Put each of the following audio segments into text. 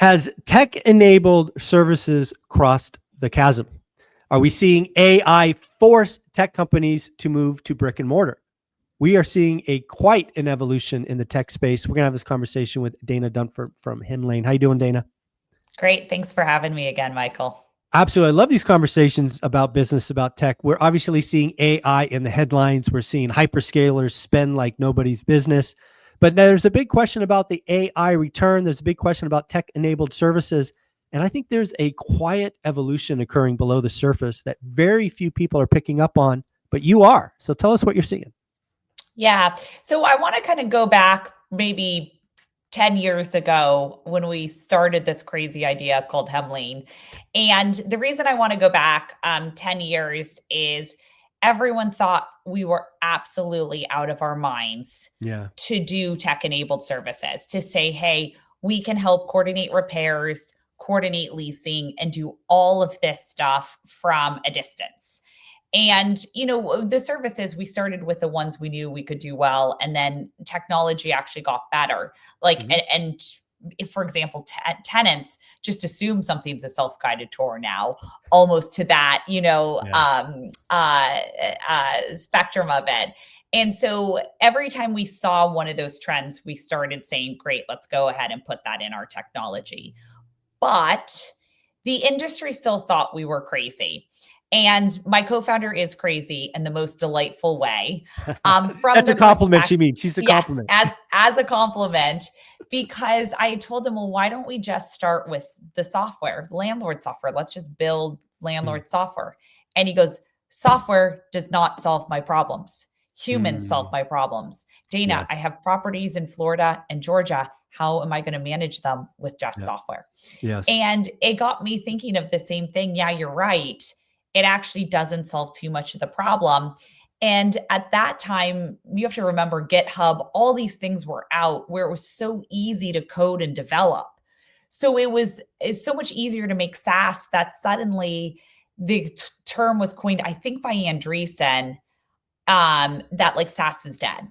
Has tech-enabled services crossed the chasm? Are we seeing AI force tech companies to move to brick and mortar? We are seeing quite an evolution in the tech space. We're going to have this conversation with Dana Dunford from Hemlane. How you doing, Dana? Great. Thanks for having me again, Michael. Absolutely. I love these conversations about business, about tech. We're obviously seeing AI in the headlines. We're seeing hyperscalers spend like nobody's business. But there's a big question about the AI return. There's a big question about tech-enabled services. And I think there's a quiet evolution occurring below the surface that very few people are picking up on, but you are. So tell us what you're seeing. Yeah. So I want to kind of go back maybe 10 years ago when we started this crazy idea called Hemlane. And the reason I want to go back 10 years is everyone thought we were absolutely out of our minds to do tech-enabled services, to say, hey, we can help coordinate repairs, coordinate leasing, and do all of this stuff from a distance. And, the services, we started with the ones we knew we could do well. And then technology actually got better. And if, for example, tenants just assume something's a self-guided tour now, almost to that, spectrum of it. And so every time we saw one of those trends, we started saying, great, let's go ahead and put that in our technology. But the industry still thought we were crazy. And my co-founder is crazy in the most delightful way. That's a compliment. She means she's a compliment. As a compliment, because I told him, well, why don't we just start with the software, landlord software? Let's just build landlord software. And he goes, software does not solve my problems. Humans solve my problems. Dana, I have properties in Florida and Georgia. How am I going to manage them with just software? Yes. And it got me thinking of the same thing. Yeah, you're right. It actually doesn't solve too much of the problem. And at that time, you have to remember GitHub, all these things were out where it was so easy to code and develop. So it's so much easier to make SaaS that suddenly the term was coined, I think by Andreessen, that like SaaS is dead.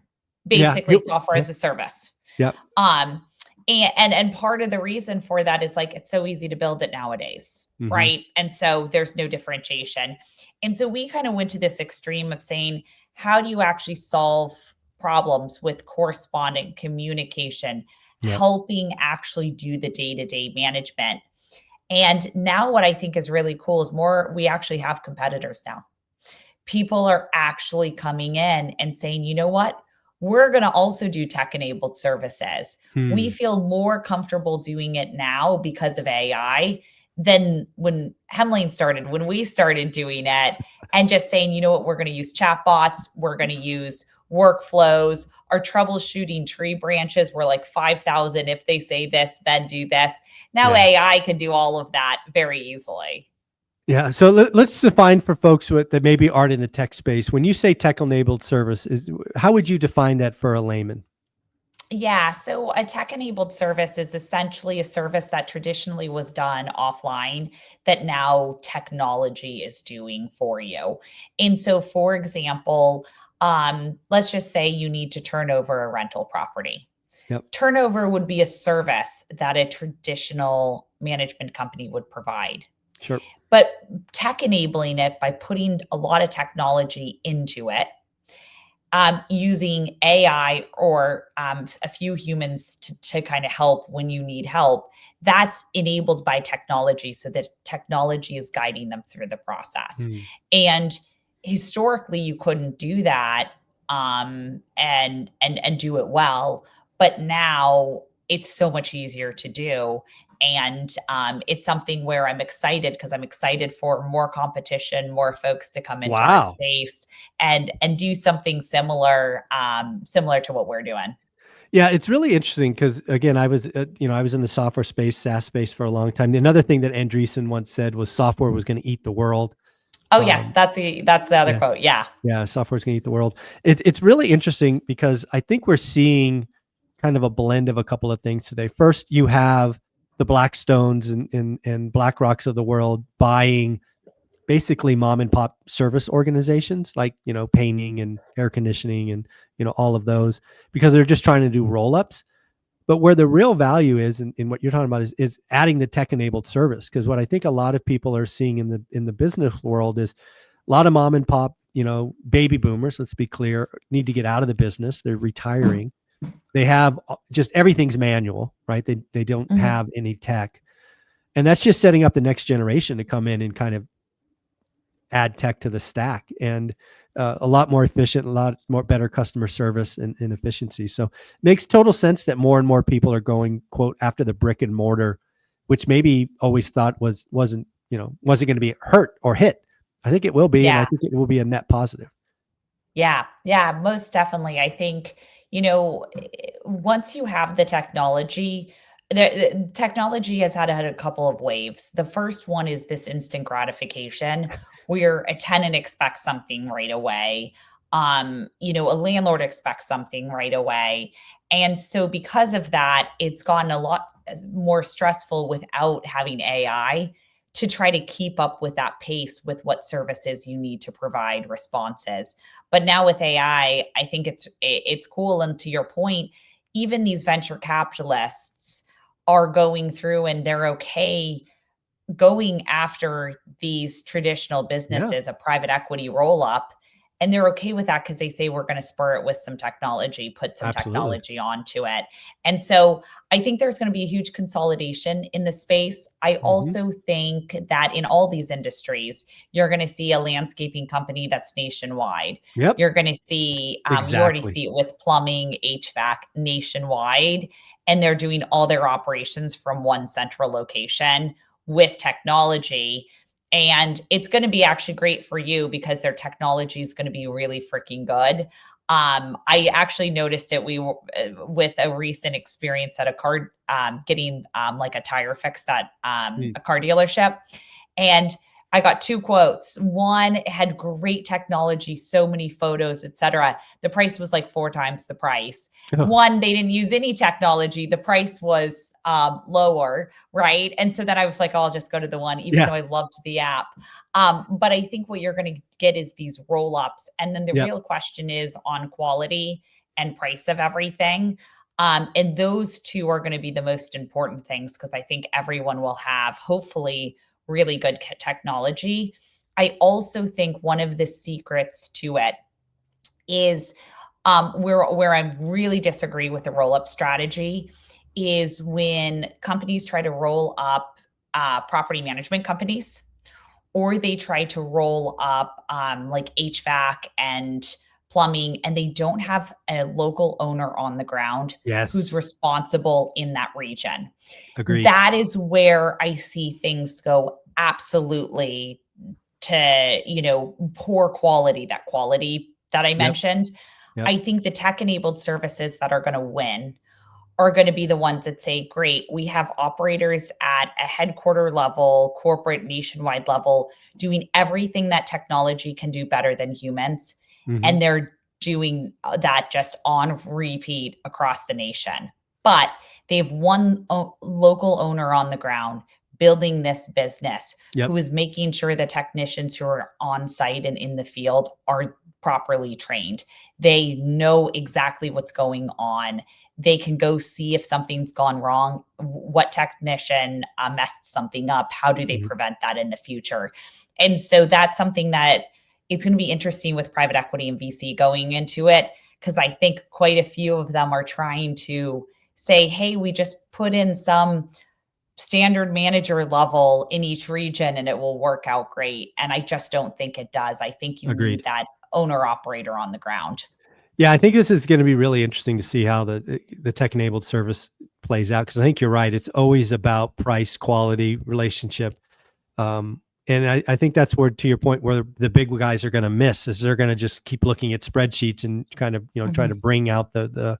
Basically software as a service. Yeah. And part of the reason for that is like, it's so easy to build it nowadays, right? And so there's no differentiation. And so we kind of went to this extreme of saying, how do you actually solve problems with corresponding communication, helping actually do the day-to-day management? And now what I think is really cool is we actually have competitors now. People are actually coming in and saying, you know what? We're going to also do tech-enabled services. We feel more comfortable doing it now because of AI than when Hemlane started, when we started doing it and just saying, you know what, we're going to use chatbots, we're going to use workflows, our troubleshooting tree branches were like 5,000. If they say this, then do this. Now AI can do all of that very easily. Yeah. So let's define for folks that maybe aren't in the tech space. When you say tech-enabled service, how would you define that for a layman? Yeah. So a tech-enabled service is essentially a service that traditionally was done offline that now technology is doing for you. And so, for example, let's just say you need to turn over a rental property. Turnover would be a service that a traditional management company would provide. Sure. But tech enabling it by putting a lot of technology into it, using AI or a few humans to kind of help when you need help, that's enabled by technology so that technology is guiding them through the process. And historically, you couldn't do that and do it well. But now it's so much easier to do. And it's something where I'm excited because I'm excited for more competition, more folks to come into our space and do something similar to what we're doing. Yeah, it's really interesting because again, I was in the software space, SaaS space for a long time. Another thing that Andreessen once said was software was going to eat the world. Oh yes, that's the other quote. Yeah, software is going to eat the world. It's really interesting because I think we're seeing kind of a blend of a couple of things today. First, you have the Blackstones and BlackRocks of the world buying basically mom and pop service organizations like, painting and air conditioning and, all of those because they're just trying to do roll-ups. But where the real value is in what you're talking about is adding the tech enabled service. Because what I think a lot of people are seeing in the business world is a lot of mom and pop, baby boomers, let's be clear, need to get out of the business. They're retiring. They have just everything's manual, right? They don't Mhm. have any tech. And that's just setting up the next generation to come in and kind of add tech to the stack, and a lot more efficient, a lot more better customer service and efficiency. So it makes total sense that more and more people are going, quote, after the brick and mortar, which maybe always thought wasn't going to be hurt or hit. I think it will be, and I Yeah. think it will be a net positive. Yeah, yeah, most definitely. I think, once you have the technology, the technology has had a couple of waves. The first one is this instant gratification where a tenant expects something right away. A landlord expects something right away. And so because of that, it's gotten a lot more stressful without having AI to try to keep up with that pace with what services you need to provide responses. But now with AI, I think it's cool. And to your point, even these venture capitalists are going through and they're okay going after these traditional Yeah, businesses, a private equity roll up, and they're okay with that because they say we're going to spur it with some technology, put some absolutely. technology onto it. And so I think there's going to be a huge consolidation in the space. I Hmm. also think that in all these industries, you're going to see a landscaping company that's nationwide. Yep, You're going to see, you already exactly. see it with plumbing, HVAC nationwide, and they're doing all their operations from one central location with technology. And it's going to be actually great for you because their technology is going to be really freaking good. I actually noticed it. We were with a recent experience at a car, getting like a tire fixed at Mm. a car dealership, and I got two quotes. One had great technology, so many photos, etc. The price was like four times the price. Oh, One, they didn't use any technology. The price was lower, right? And so then I was like, oh, I'll just go to the one, even yeah, though I loved the app. But I think what you're going to get is these roll ups. And then the yep. real question is on quality and price of everything. And those two are going to be the most important things because I think everyone will have, hopefully, really good technology. I also think one of the secrets to it is where I really disagree with the roll up strategy is when companies try to roll up property management companies, or they try to roll up like HVAC and plumbing, and they don't have a local owner on the ground who's Yes, responsible in that region. agreed. That is where I see things go absolutely to, poor quality, that quality that I Yep, mentioned. yep. I think the tech enabled services that are going to win are going to be the ones that say, great, we have operators at a headquarter level, corporate nationwide level, doing everything that technology can do better than humans. Hmm. And they're doing that just on repeat across the nation. But they have one local owner on the ground building this business Yep. who is making sure the technicians who are on site and in the field are properly trained. They know exactly what's going on. They can go see if something's gone wrong, what technician messed something up, how do they Mhm. prevent that in the future. And so that's something that it's going to be interesting with private equity and VC going into it, because I think quite a few of them are trying to say, hey, we just put in some standard manager level in each region and it will work out great. And I just don't think it does. I think you need Agreed. that owner operator on the ground. Yeah, I think this is gonna be really interesting to see how the tech-enabled service plays out, because I think you're right. It's always about price, quality, relationship. And I think that's where, to your point, where the big guys are gonna miss, is they're gonna just keep looking at spreadsheets and kind of, try Mhm. to bring out the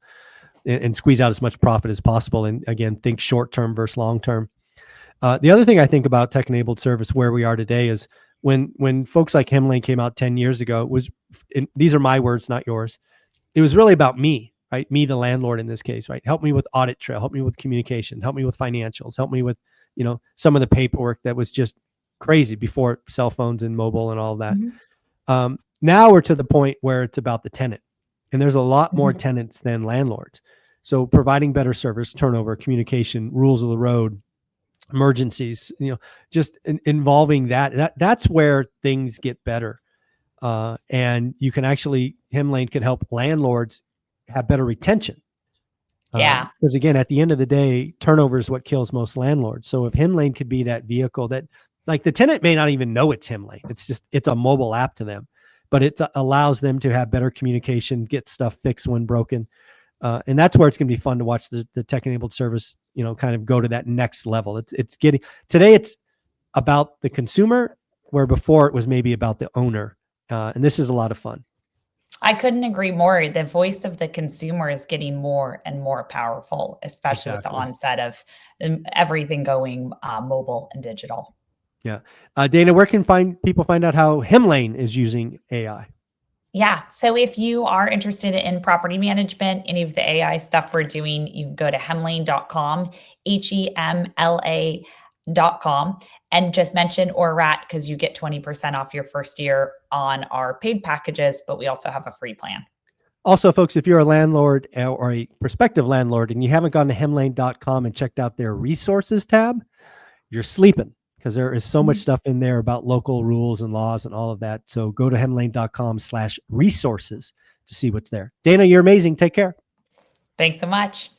and squeeze out as much profit as possible, and again, think short term versus long term. The other thing I think about tech-enabled service where we are today is when folks like Hemlane came out 10 years ago, it was, and these are my words, not yours, it was really about me, right? Me, the landlord in this case, right? Help me with audit trail, help me with communication, help me with financials, help me with, some of the paperwork that was just crazy before cell phones and mobile and all that. Mhm. Now we're to the point where it's about the tenant, and there's a lot more Mhm. tenants than landlords. So providing better service, turnover, communication, rules of the road, emergencies, just involving that's where things get better. And you can actually, Hemlane can help landlords have better retention. Yeah. Because again, at the end of the day, turnover is what kills most landlords. So if Hemlane could be that vehicle that, like, the tenant may not even know it's Hemlane. It's a mobile app to them, but it allows them to have better communication, get stuff fixed when broken. And that's where it's going to be fun to watch the tech-enabled service, kind of go to that next level. Today it's about the consumer, where before it was maybe about the owner. And this is a lot of fun. I couldn't agree more. The voice of the consumer is getting more and more powerful, especially with the onset of everything going mobile and digital. Yeah. Dana, where can people find out how Hemlane is using AI? Yeah. So if you are interested in property management, any of the AI stuff we're doing, you can go to hemlane.com, HEMLA.com, and just mention ORAT because you get 20% off your first year on our paid packages, but we also have a free plan. Also, folks, if you're a landlord or a prospective landlord and you haven't gone to hemlane.com and checked out their resources tab, you're sleeping, because there is so much stuff in there about local rules and laws and all of that. So go to hemlane.com/resources to see what's there. Dana, you're amazing. Take care. Thanks so much.